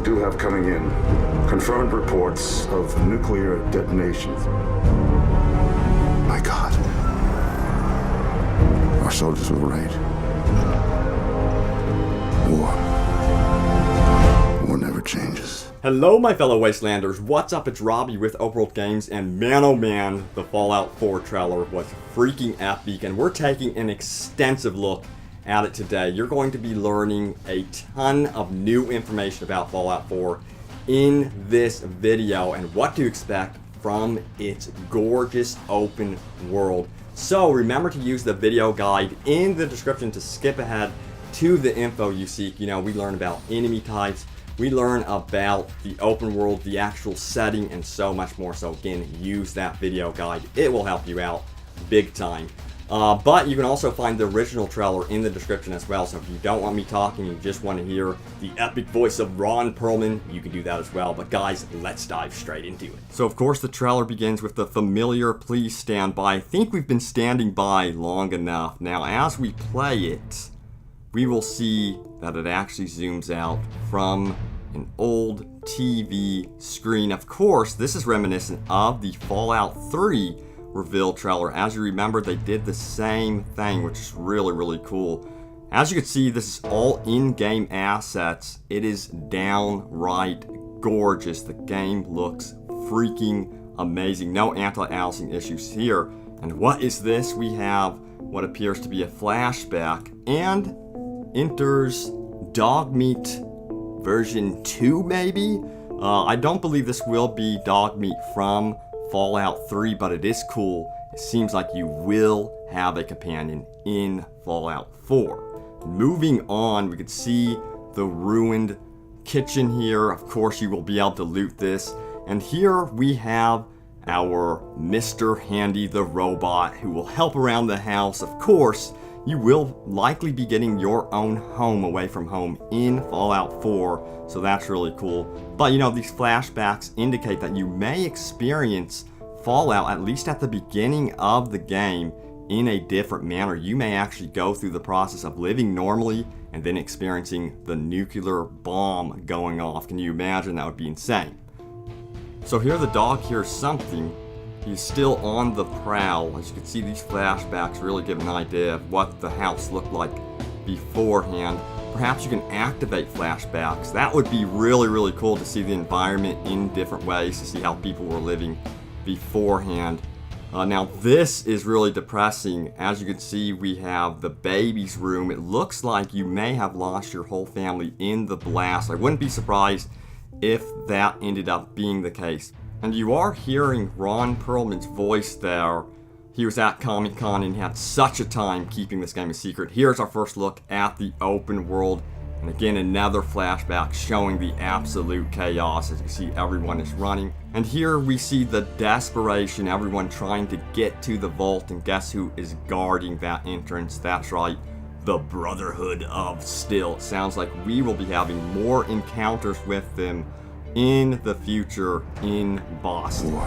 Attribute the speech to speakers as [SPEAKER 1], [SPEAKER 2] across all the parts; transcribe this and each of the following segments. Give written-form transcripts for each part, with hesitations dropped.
[SPEAKER 1] do have coming in confirmed reports of nuclear detonations. My God. Our soldiers were right. War never changes.
[SPEAKER 2] Hello my fellow Wastelanders, what's up? It's Robbie with Overworld Games, and man oh man, the Fallout 4 trailer was freaking epic, and we're taking an extensive look at it today. You're going to be learning a ton of new information about Fallout 4 in this video and what to expect from its gorgeous open world. So remember to use the video guide in the description to skip ahead to the info you seek. You know, we learn about enemy types, we learn about the open world, the actual setting, and so much more. So again, use that video guide. It will help you out big time. But you can also find the original trailer in the description as well. So if you don't want me talking, you just want to hear the epic voice of Ron Perlman, you can do that as well. But guys, let's dive straight into it. So of course the trailer begins with the familiar "please stand by." I think we've been standing by long enough. Now as we play it, we will see that it actually zooms out from an old TV screen. Of course, this is reminiscent of the Fallout 3 reveal trailer. As you remember, they did the same thing, which is really cool. As you can see, this is all in-game assets. It is downright gorgeous. The game looks freaking amazing. No anti-aliasing issues here. And what is this? We have what appears to be a flashback, and enters Dogmeat version 2 maybe? I don't believe this will be Dogmeat from Fallout 3, but it is cool. It seems like you will have a companion in Fallout 4. Moving on, we can see the ruined kitchen here. Of course, you will be able to loot this. And here we have our Mr. Handy the robot who will help around the house. Of course, you will likely be getting your own home away from home in Fallout 4, so that's really cool. But you know, these flashbacks indicate that you may experience Fallout, at least at the beginning of the game, in a different manner. You may actually go through the process of living normally and then experiencing the nuclear bomb going off. Can you imagine? That would be insane. So here the dog hears something. He's still on the prowl. As you can see, these flashbacks really give an idea of what the house looked like beforehand. Perhaps you can activate flashbacks. That would be really cool to see the environment in different ways, to see how people were living beforehand. Now this is really depressing. As you can see, we have the baby's room. It looks like you may have lost your whole family in the blast. I wouldn't be surprised if that ended up being the case. And you are hearing Ron Perlman's voice there. He was at Comic-Con and had such a time keeping this game a secret. Here's our first look at the open world. And again, another flashback showing the absolute chaos. As you can see, everyone is running. And here we see the desperation, everyone trying to get to the vault. And guess who is guarding that entrance? That's right, the Brotherhood of Steel. It sounds like we will be having more encounters with them in the future in Boston.
[SPEAKER 1] War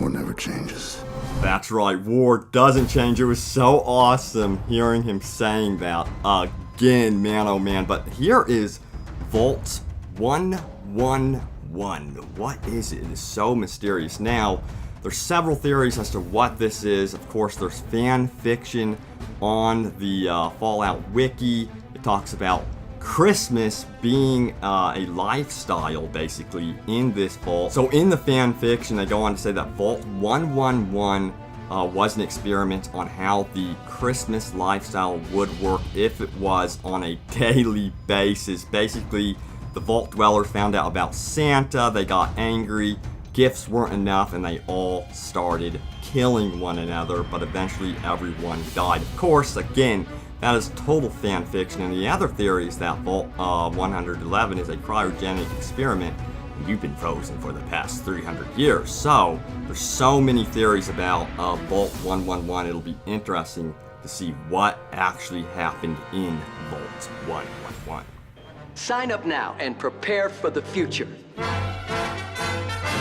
[SPEAKER 1] never changes.
[SPEAKER 2] That's right, war doesn't change. It was so awesome hearing him saying that again, man oh man. But here is Vault 111. What is it? It is so mysterious. Now, there's several theories as to what this is. Of course, there's fan fiction on the Fallout wiki. It talks about Christmas being a lifestyle basically in this vault. So in the fan fiction, they go on to say that Vault 111 was an experiment on how the Christmas lifestyle would work if it was on a daily basis. Basically, the vault dwellers found out about Santa, they got angry, gifts weren't enough, and they all started killing one another, but eventually everyone died. Of course, again, that is total fan fiction. And the other theory is that Vault 111 is a cryogenic experiment, and you've been frozen for the past 300 years. So there's so many theories about Vault 111. It'll be interesting to see what actually happened in Vault 111.
[SPEAKER 3] Sign up now and prepare for the future.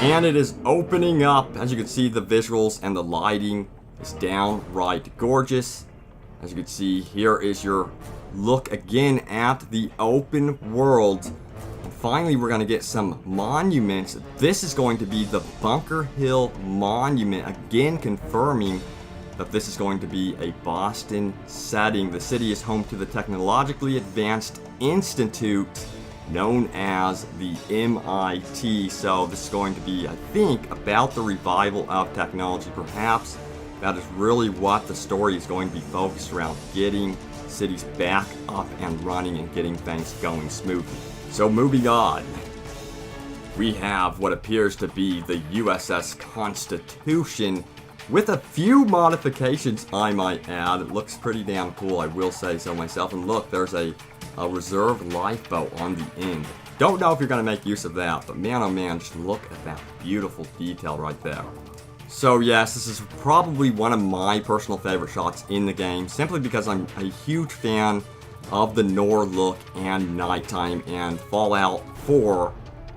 [SPEAKER 2] And it is opening up. As you can see, the visuals and the lighting is downright gorgeous. As you can see, here is your look again at the open world finally, we're going to get some monuments. This is going to be the Bunker Hill Monument, again confirming that this is going to be a Boston setting. The city is home to the technologically advanced institute known as the MIT. So this is going to be, I think, about the revival of technology. Perhaps that is really what the story is going to be focused around, getting cities back up and running and getting things going smoothly. So moving on, we have what appears to be the USS Constitution with a few modifications, I might add. It looks pretty damn cool, I will say so myself. And look, there's a reserve lifeboat on the end. Don't know if you're going to make use of that, but man oh man, just look at that beautiful detail right there. So yes, this is probably one of my personal favorite shots in the game, simply because I'm a huge fan of the Noir look and nighttime, and Fallout 4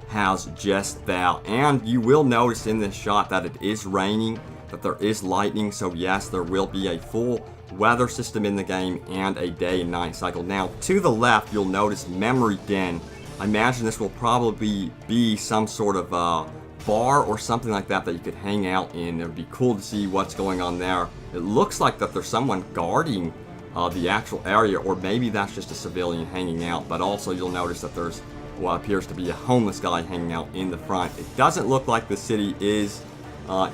[SPEAKER 2] has just that. And you will notice in this shot that it is raining, that there is lightning, so yes, there will be a full weather system in the game and a day and night cycle. Now, to the left, you'll notice Memory Den. I imagine this will probably be some sort of bar or something like that that you could hang out in. It would be cool to see what's going on there. It looks like that there's someone guarding the actual area, or maybe that's just a civilian hanging out, but also you'll notice that there's what appears to be a homeless guy hanging out in the front. It doesn't look like the city is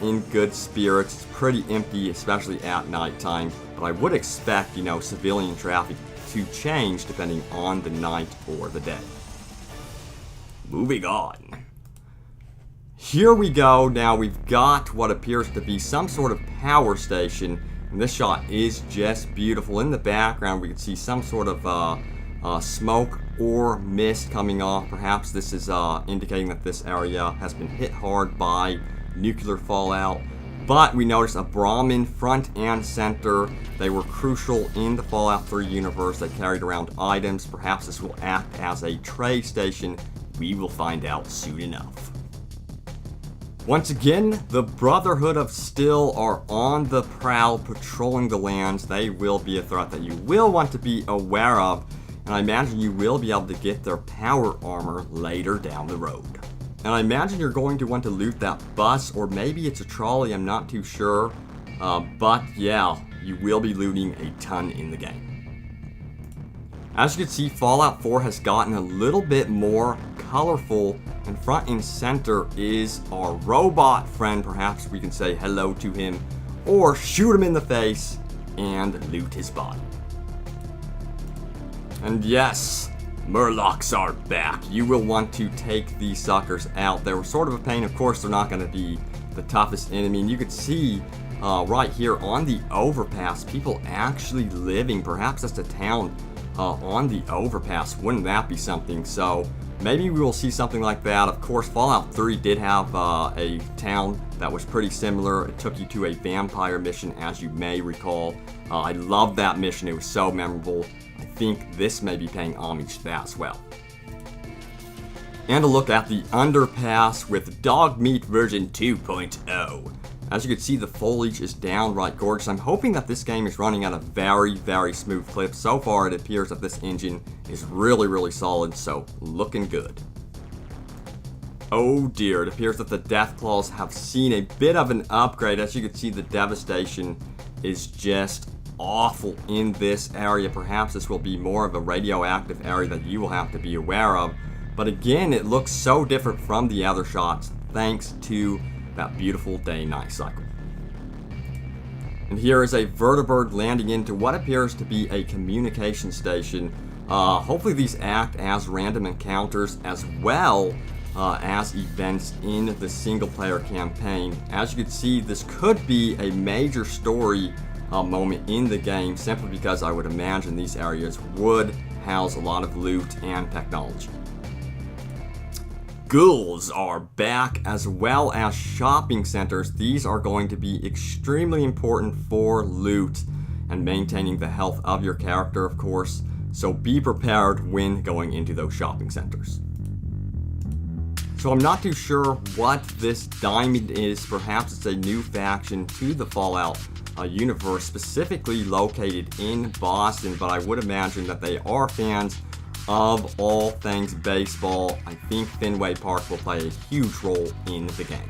[SPEAKER 2] in good spirits. It's pretty empty, especially at nighttime, but I would expect, you know, civilian traffic to change depending on the night or the day. Moving on. Here we go. Now we've got what appears to be some sort of power station, and this shot is just beautiful. In the background, we can see some sort of smoke or mist coming off. Perhaps this is indicating that this area has been hit hard by nuclear fallout. But we notice a Brahmin front and center. They were crucial in the Fallout 3 universe. They carried around items. Perhaps this will act as a trade station. We will find out soon enough. Once again, the Brotherhood of Steel are on the prowl, patrolling the lands. They will be a threat that you will want to be aware of, and I imagine you will be able to get their power armor later down the road. And I imagine you're going to want to loot that bus, or maybe it's a trolley, I'm not too sure. But yeah, you will be looting a ton in the game. As you can see, Fallout 4 has gotten a little bit more colorful, and front and center is our robot friend. Perhaps we can say hello to him, or shoot him in the face and loot his body. And yes, Murlocs are back. You will want to take these suckers out. They were sort of a pain. Of course, they're not going to be the toughest enemy. And you can see right here on the overpass, people actually living. Perhaps that's a town on the overpass. Wouldn't that be something? So maybe we will see something like that. Of course, Fallout 3 did have a town that was pretty similar. It took you to a vampire mission, as you may recall. I loved that mission. It was so memorable. I think this may be paying homage to that as well. And a look at the underpass with Dog Meat version 2.0. As you can see, the foliage is downright gorgeous. I'm hoping that this game is running at a very, very smooth clip. So far, it appears that this engine is really, really solid, so looking good. Oh dear, it appears that the Deathclaws have seen a bit of an upgrade. As you can see, the devastation is just awful in this area. Perhaps this will be more of a radioactive area that you will have to be aware of. But again, it looks so different from the other shots thanks to that beautiful day-night cycle. And here is a vertibird landing into what appears to be a communication station. Hopefully these act as random encounters as well as events in the single-player campaign. As you can see, this could be a major story moment in the game, simply because I would imagine these areas would house a lot of loot and technology. Ghouls are back, as well as shopping centers. These are going to be extremely important for loot and maintaining the health of your character, of course. So be prepared when going into those shopping centers. So I'm not too sure what this diamond is. Perhaps it's a new faction to the Fallout universe, specifically located in Boston, but I would imagine that they are fans of all things baseball, I think Fenway Park will play a huge role in the game.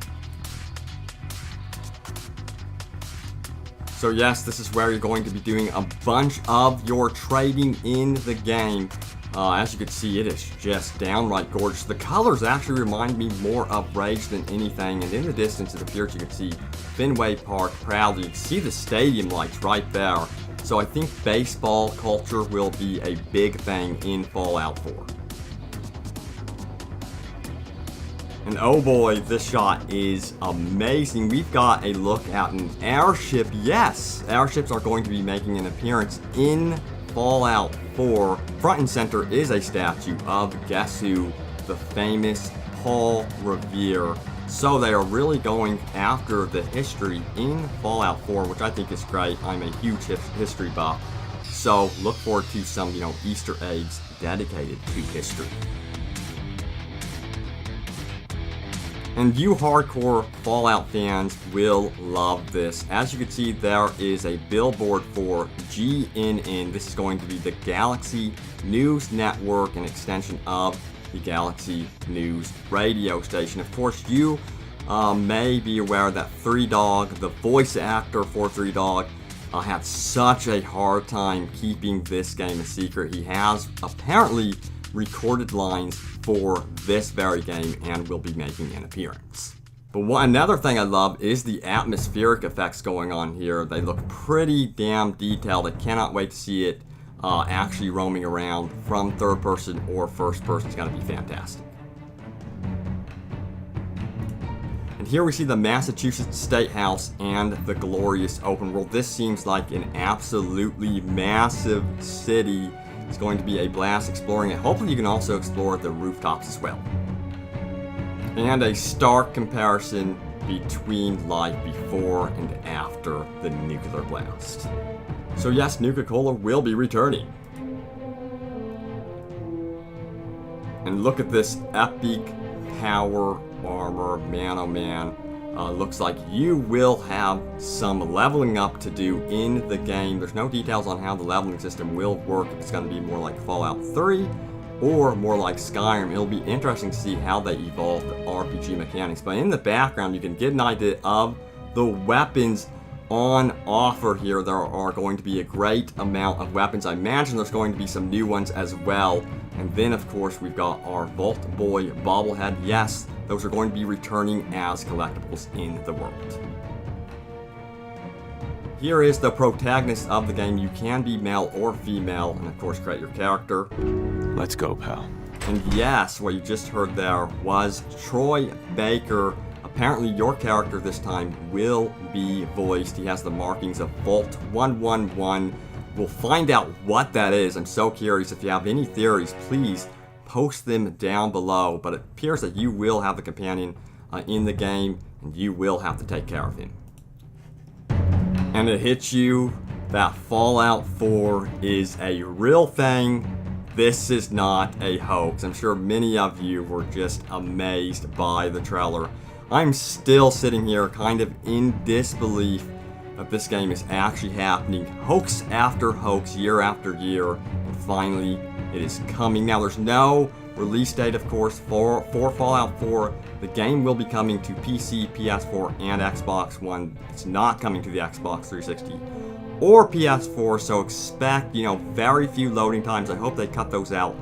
[SPEAKER 2] So yes, this is where you're going to be doing a bunch of your trading in the game. As you can see, it is just downright gorgeous. The colors actually remind me more of Rage than anything, and in the distance it appears you can see Fenway Park proudly. You can see the stadium lights right there. So I think baseball culture will be a big thing in Fallout 4. And oh boy, this shot is amazing. We've got a look at an airship. Yes, airships are going to be making an appearance in Fallout 4. Front and center is a statue of, guess who, the famous Paul Revere. So they are really going after the history in Fallout 4, which I think is great. I'm a huge history buff. So look forward to some, Easter eggs dedicated to history. And you hardcore Fallout fans will love this. As you can see, there is a billboard for GNN. This is going to be the Galaxy News Network, an extension of the Galaxy News radio station. Of course, you may be aware that 3Dog, the voice actor for 3Dog, had such a hard time keeping this game a secret. He has apparently recorded lines for this very game and will be making an appearance. But another thing I love is the atmospheric effects going on here. They look pretty damn detailed. I cannot wait to see it actually roaming around from third person or first person. It's going to be fantastic. And here we see the Massachusetts State House and the glorious open world. This seems like an absolutely massive city. It's going to be a blast exploring it. Hopefully you can also explore the rooftops as well. And a stark comparison between life before and after the nuclear blast. So yes, Nuka-Cola will be returning. And look at this epic power armor, man oh man. Looks like you will have some leveling up to do in the game. There's no details on how the leveling system will work, if it's going to be more like Fallout 3 or more like Skyrim. It'll be interesting to see how they evolve the RPG mechanics. But in the background, you can get an idea of the weapons on offer here. There are going to be a great amount of weapons. I imagine there's going to be some new ones as well. And then, of course, we've got our Vault Boy bobblehead. Yes, those are going to be returning as collectibles in the world. Here is the protagonist of the game. You can be male or female, and of course create your character.
[SPEAKER 4] Let's go, pal.
[SPEAKER 2] And yes, what you just heard there was Troy Baker. Apparently your character this time will be voiced. He has the markings of Vault 111. We'll find out what that is. I'm so curious. If you have any theories, please post them down below. But it appears that you will have the companion in the game, and you will have to take care of him. And it hits you that Fallout 4 is a real thing. This is not a hoax. I'm sure many of you were just amazed by the trailer. I'm still sitting here kind of in disbelief that this game is actually happening. Hoax after hoax, year after year, and finally it is coming. Now there's no release date, of course, for Fallout 4. The game will be coming to PC, PS4, and Xbox One. It's not coming to the Xbox 360 or PS4, so expect, very few loading times. I hope they cut those out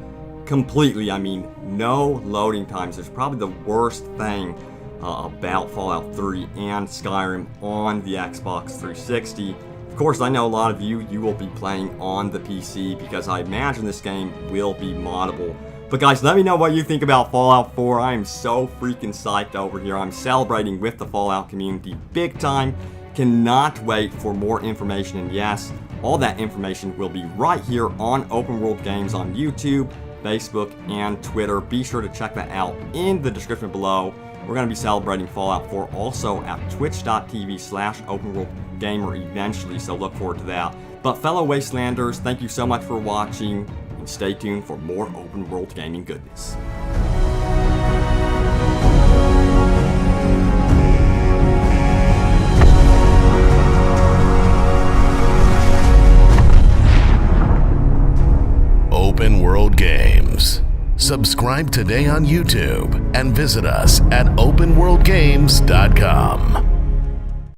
[SPEAKER 2] completely. I mean, no loading times. It's probably the worst thing about Fallout 3 and Skyrim on the Xbox 360. Of course, I know a lot of you will be playing on the PC because I imagine this game will be moddable. But guys, let me know what you think about Fallout 4. I am so freaking psyched over here. I'm celebrating with the Fallout community big time. Cannot wait for more information. And yes, all that information will be right here on Open World Games on YouTube, Facebook, and Twitter. Be sure to check that out in the description below. We're going to be celebrating Fallout 4 also at twitch.tv/openworldgamer eventually, so look forward to that. But fellow Wastelanders, thank you so much for watching, and stay tuned for more open world gaming goodness.
[SPEAKER 4] Open World Games. Subscribe today on YouTube and visit us at openworldgames.com.